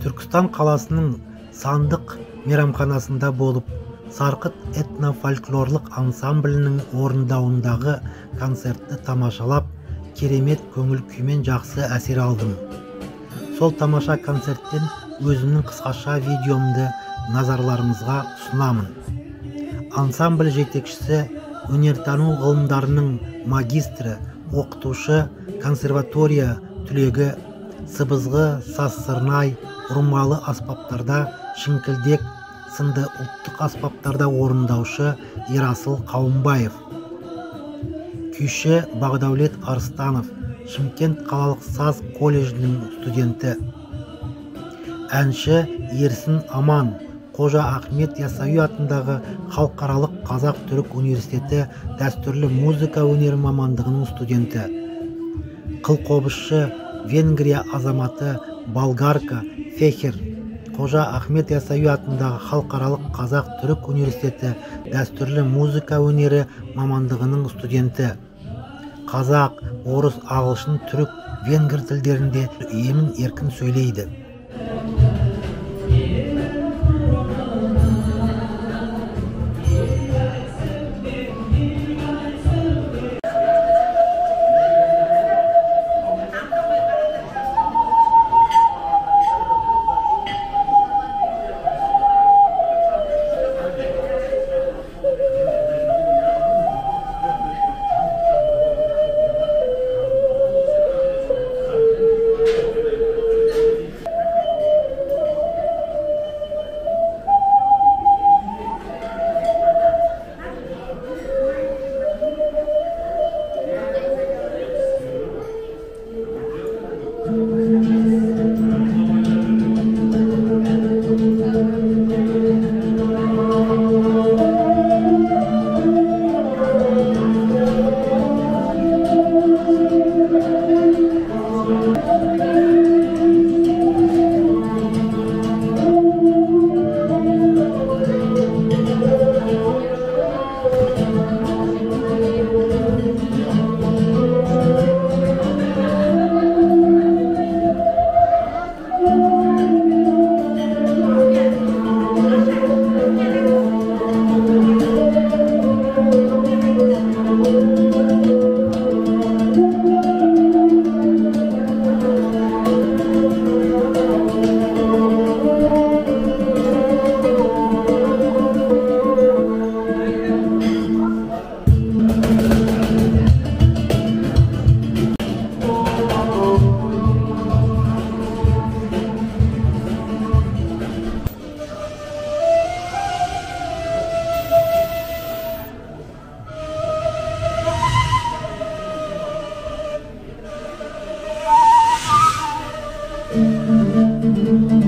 Түркістан қаласының Сандық мейрамханасында болып, Сарқыт этно-фольклорлық ансамблінің орындауындағы концертті тамашалап, керемет көңіл күймен жақсы әсер алдым. Сол тамаша концерттен өзімнің қысқаша видеомды назарларыңызға ұсынамын. Ансамбль жетекшісі, өнертану ғылымдарының магистрі, оқытушы, консерватория түлегі, сыбызғы, саз-сырнай, ұрмалы аспаптарда шіңкілдек сынды ұлттық аспаптарда орындаушы Ерасыл Қауымбаев. Күйші Бағдаулет Арыстанов, Шымкент қалалық саз колледжінің студенті. Әнші Ерсін Аман, Қожа Ахмет Яссауи атындағы Халықаралық Қазақ-Түрік университеті дәстүрлі музыка өнері мамандығының студенті. Қылқобызшы Венгрия азаматы Болгарка Фехер, Қожа Ахмет Яссауи атындағы Халықаралық Қазақ-Түрік университеті дәстүрлі музыка өнері мамандығының студенті. Қазақ, орыс, ағылшын, түрік, венгр тілдерінде емін еркін сөйлейді.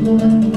Thank you.